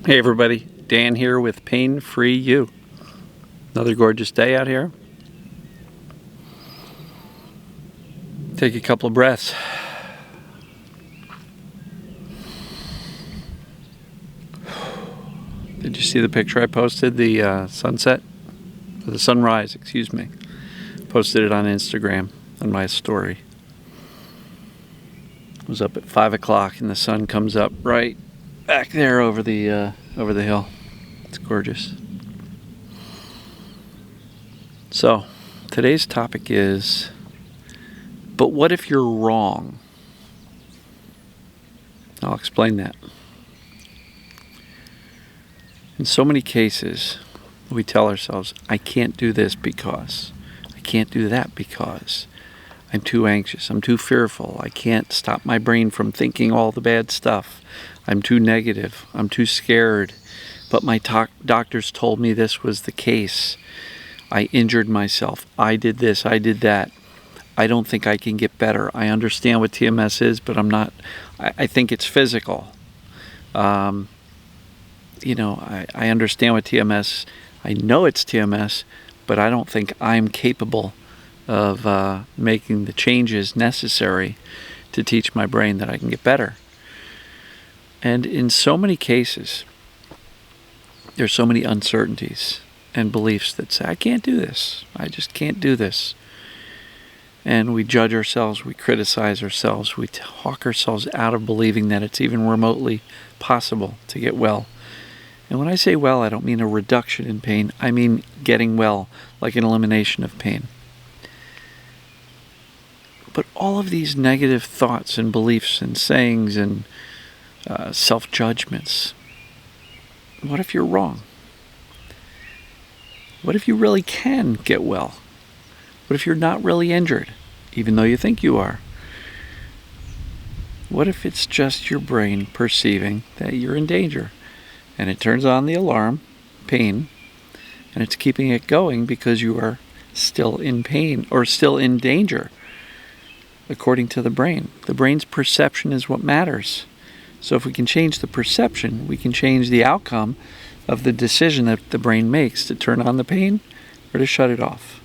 Hey everybody, Dan here with Pain Free You. Another gorgeous day out here. Take a couple of breaths. Did you see the picture I posted? The sunset? Or the sunrise, excuse me. Posted it on Instagram on my story. It was up at 5 o'clock and the sun comes up right back there over the hill. It's gorgeous. So, today's topic is, but what if you're wrong? I'll explain that. In so many cases, we tell ourselves, I can't do this because, I can't do that because, I'm too anxious, I'm too fearful, I can't stop my brain from thinking all the bad stuff, I'm too negative, I'm too scared, but my doctors told me this was the case. I injured myself, I did this, I did that. I don't think I can get better. I understand what TMS is, but I think it's physical. I understand what TMS, I know it's TMS, but I don't think I'm capable of making the changes necessary to teach my brain that I can get better. And in so many cases, there's so many uncertainties and beliefs that say, I can't do this. I just can't do this. And we judge ourselves, we criticize ourselves, we talk ourselves out of believing that it's even remotely possible to get well. And when I say well, I don't mean a reduction in pain. I mean getting well, like an elimination of pain. But all of these negative thoughts and beliefs and sayings and self-judgments, what if you're wrong? What if you really can get well? What if you're not really injured, even though you think you are? What if it's just your brain perceiving that you're in danger? And it turns on the alarm, pain, and it's keeping it going because you are still in pain or still in danger, according to the brain. The brain's perception is what matters. So if we can change the perception, we can change the outcome of the decision that the brain makes to turn on the pain or to shut it off.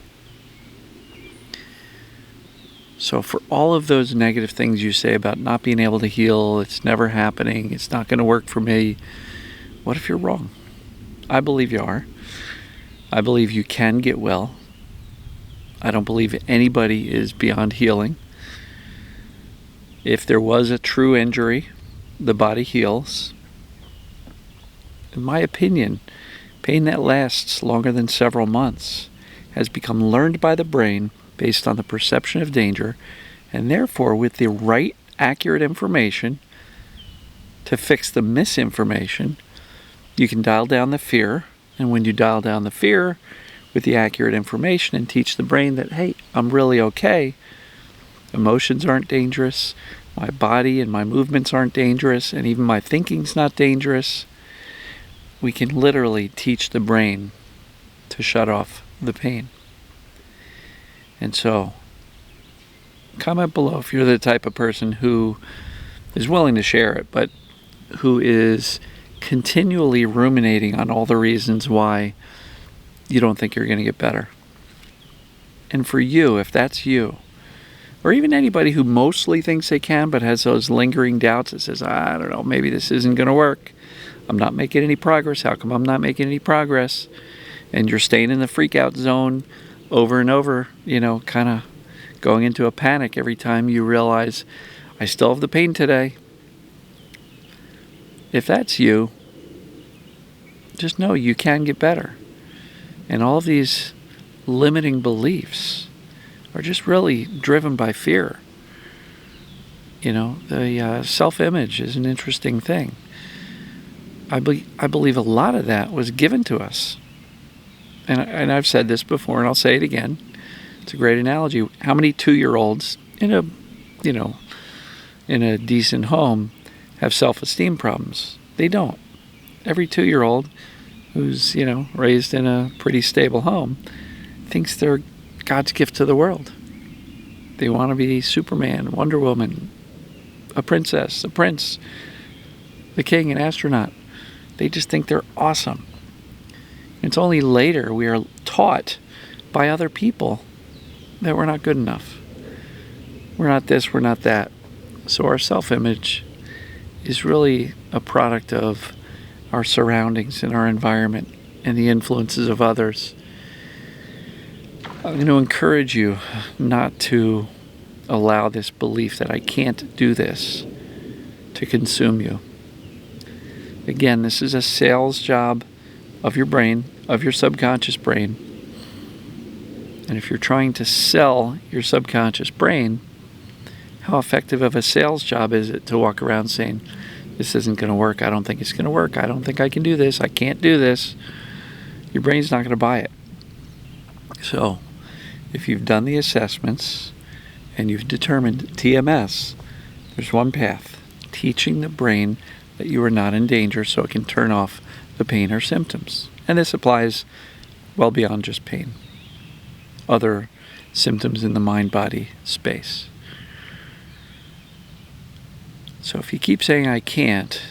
So for all of those negative things you say about not being able to heal, it's never happening, it's not going to work for me, what if you're wrong? I believe you are. I believe you can get well. I don't believe anybody is beyond healing. If there was a true injury, the body heals. In my opinion, pain that lasts longer than several months has become learned by the brain based on the perception of danger, and therefore with the right, accurate information to fix the misinformation, you can dial down the fear. And when you dial down the fear with the accurate information and teach the brain that, hey, I'm really okay, emotions aren't dangerous, my body and my movements aren't dangerous, and even my thinking's not dangerous, we can literally teach the brain to shut off the pain. And so, comment below if you're the type of person who is willing to share it, but who is continually ruminating on all the reasons why you don't think you're going to get better. And for you, if that's you, or even anybody who mostly thinks they can but has those lingering doubts that says, I don't know, maybe this isn't going to work, I'm not making any progress, how come I'm not making any progress? And you're staying in the freak out zone over and over, kind of going into a panic every time you realize, I still have the pain today. If that's you, just know you can get better. And all of these limiting beliefs are just really driven by fear. The self-image is an interesting thing. I believe a lot of that was given to us. And I've said this before, and I'll say it again. It's a great analogy. How many 2-year-olds in a decent home have self-esteem problems? They don't. Every 2-year-old who's, raised in a pretty stable home thinks they're God's gift to the world. They want to be Superman, Wonder Woman, a princess, a prince, the king, an astronaut. They just think they're awesome. It's only later we are taught by other people that we're not good enough. We're not this, we're not that. So our self-image is really a product of our surroundings and our environment and the influences of others. I'm going to encourage you not to allow this belief that I can't do this to consume you. Again, this is a sales job of your brain, of your subconscious brain. And if you're trying to sell your subconscious brain, how effective of a sales job is it to walk around saying, this isn't going to work, I don't think it's going to work, I don't think I can do this, I can't do this? Your brain's not going to buy it. So, if you've done the assessments and you've determined TMS, there's one path: teaching the brain that you are not in danger so it can turn off the pain or symptoms. And this applies well beyond just pain. Other symptoms in the mind-body space. So if you keep saying I can't,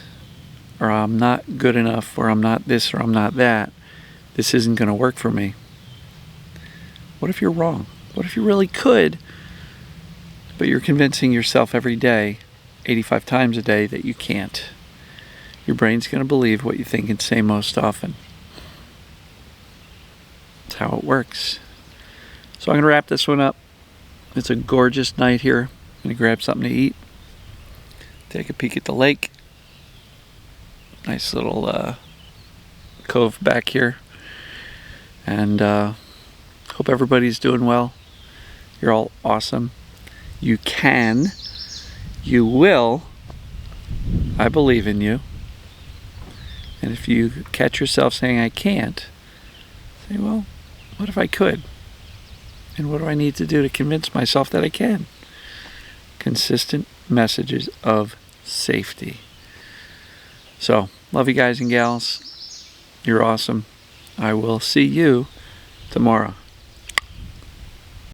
or I'm not good enough, or I'm not this, or I'm not that, this isn't going to work for me. What if you're wrong? What if you really could, but you're convincing yourself every day, 85 times a day, that you can't? Your brain's going to believe what you think and say most often. That's how it works. So I'm going to wrap this one up. It's a gorgeous night here. I'm going to grab something to eat. Take a peek at the lake. Nice little cove back here. And hope everybody's doing well. You're all awesome. You can. You will. I believe in you. And if you catch yourself saying I can't, say, well, what if I could? And what do I need to do to convince myself that I can? Consistent messages of safety. So, love you guys and gals. You're awesome. I will see you tomorrow.